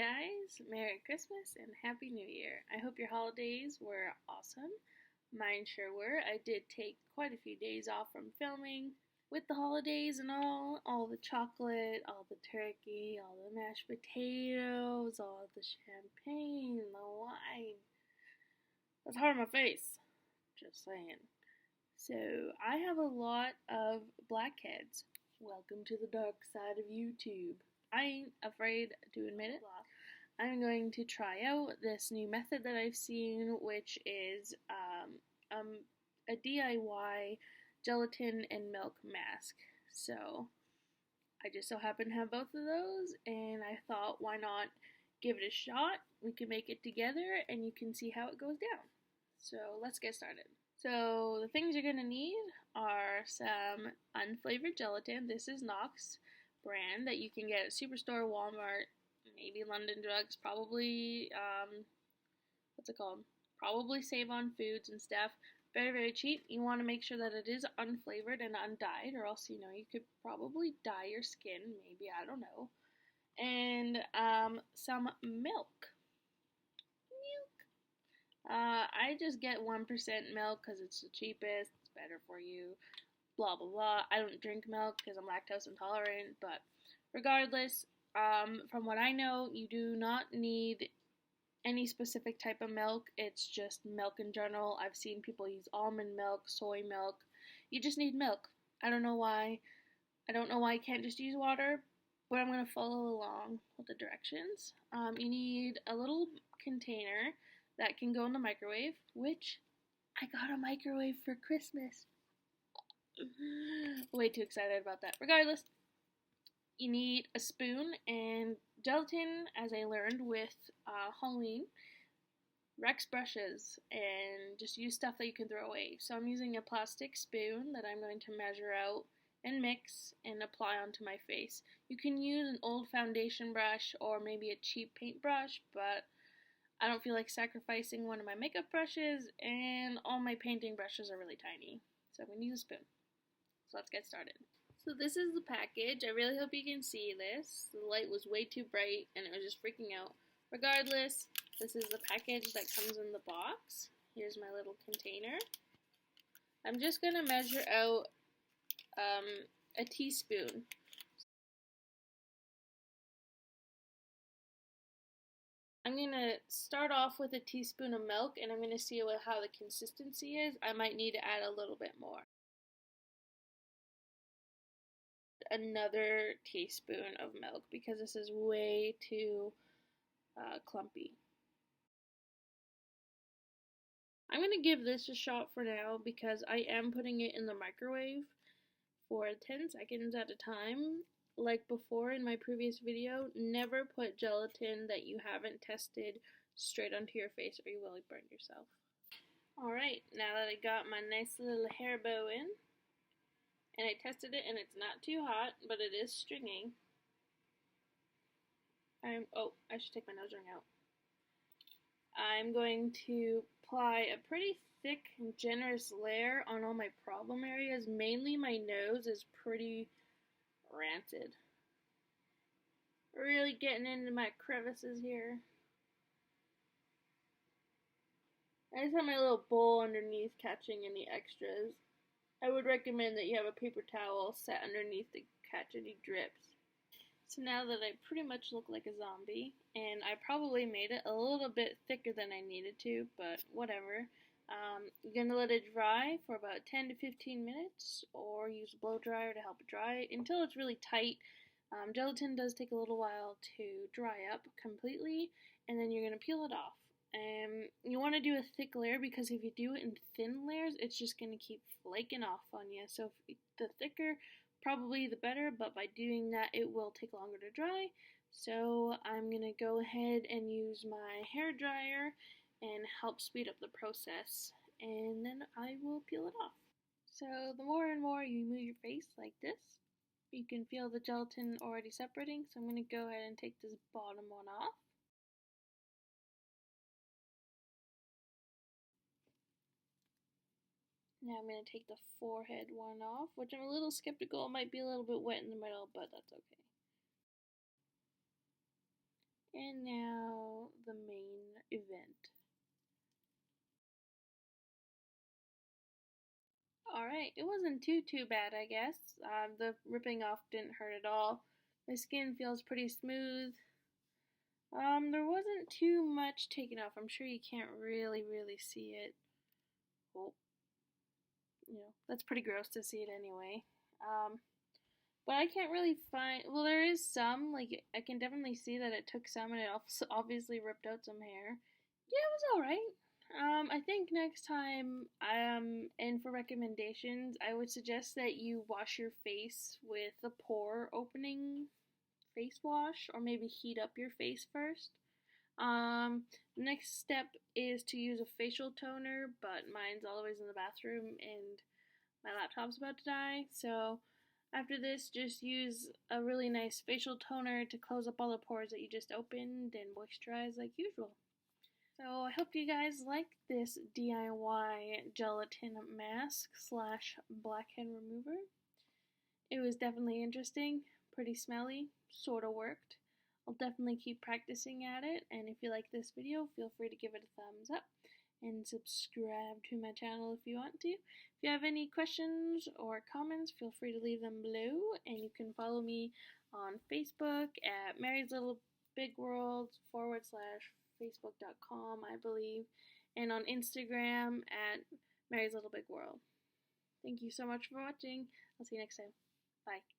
guys, Merry Christmas and Happy New Year. I hope your holidays were awesome. Mine sure were. I did take quite a few days off from filming with the holidays and all the chocolate, all the turkey, all the mashed potatoes, all the champagne, the wine. That's hard on my face. Just saying. So, I have a lot of blackheads. Welcome to the dark side of YouTube. I ain't afraid to admit it. I'm going to try out this new method that I've seen, which is a DIY gelatin and milk mask. So I just so happen to have both of those, and I thought, why not give it a shot? We can make it together, and you can see how it goes down. So let's get started. So the things you're going to need are some unflavored gelatin. This is Knox brand that you can get at Superstore, Walmart, maybe London Drugs, probably, what's it called? Probably Save on Foods and stuff. Very, very cheap. You want to make sure that it is unflavored and undyed, or else, you could probably dye your skin, maybe, I don't know. And some milk. I just get 1% milk because it's the cheapest, it's better for you, blah, blah, blah. I don't drink milk because I'm lactose intolerant, but regardless, from what I know, you do not need any specific type of milk. It's just milk in general. I've seen people use almond milk, soy milk. You just need milk. I don't know why. I don't know why you can't just use water, but I'm going to follow along with the directions. You need a little container that can go in the microwave, which I got a microwave for Christmas. Way too excited about that. Regardless, you need a spoon and gelatin, as I learned with Halloween, Rex brushes, and just use stuff that you can throw away. So I'm using a plastic spoon that I'm going to measure out and mix and apply onto my face. You can use an old foundation brush or maybe a cheap paintbrush, but I don't feel like sacrificing one of my makeup brushes, and all my painting brushes are really tiny. So I'm going to use a spoon. So let's get started. So this is the package. I really hope you can see this. The light was way too bright and it was just freaking out. Regardless, this is the package that comes in the box. Here's my little container. I'm just going to measure out a teaspoon. I'm going to start off with a teaspoon of milk, and I'm going to see how the consistency is. I might need to add a little bit more. Another teaspoon of milk, because this is way too clumpy. I'm going to give this a shot for now, because I am putting it in the microwave for 10 seconds at a time. Like before in my previous video, never put gelatin that you haven't tested straight onto your face or you will burn yourself. Alright, now that I got my nice little hair bow in, and I tested it and it's not too hot, but it is stringing. I should take my nose ring out. I'm going to apply a pretty thick and generous layer on all my problem areas. Mainly my nose is pretty rancid. Really getting into my crevices here. I just have my little bowl underneath catching any extras. I would recommend that you have a paper towel set underneath to catch any drips. So now that I pretty much look like a zombie, and I probably made it a little bit thicker than I needed to, but whatever. You're going to let it dry for about 10 to 15 minutes, or use a blow dryer to help it dry until it's really tight. Gelatin does take a little while to dry up completely, and then you're going to peel it off. You want to do a thick layer, because if you do it in thin layers, it's just going to keep flaking off on you. So the thicker, probably the better, but by doing that, it will take longer to dry. So I'm going to go ahead and use my hair dryer and help speed up the process, and then I will peel it off. So the more and more you move your face like this, you can feel the gelatin already separating, so I'm going to go ahead and take this bottom one off. Now I'm going to take the forehead one off, which I'm a little skeptical. It might be a little bit wet in the middle, but that's okay. And now the main event. Alright, it wasn't too bad, I guess. The ripping off didn't hurt at all. My skin feels pretty smooth. There wasn't too much taken off. I'm sure you can't really see it. Well, that's pretty gross to see it anyway. But I can't really find. Well, there is some. Like, I can definitely see that it took some, and it also obviously ripped out some hair. Yeah, it was all right. I think next time, and for recommendations, I would suggest that you wash your face with a pore opening face wash, or maybe heat up your face first. The next step is to use a facial toner, but mine's always in the bathroom, and my laptop's about to die. So after this, just use a really nice facial toner to close up all the pores that you just opened and moisturize like usual. So I hope you guys like this DIY gelatin mask slash blackhead remover. It was definitely interesting, pretty smelly, sorta worked. I'll definitely keep practicing at it, and if you like this video, feel free to give it a thumbs up and subscribe to my channel if you want to. If you have any questions or comments, feel free to leave them below, and you can follow me on Facebook at Mary's Little Big World / facebook.com, I believe, and on Instagram at Mary's Little Big World. Thank you so much for watching. I'll see you next time. Bye.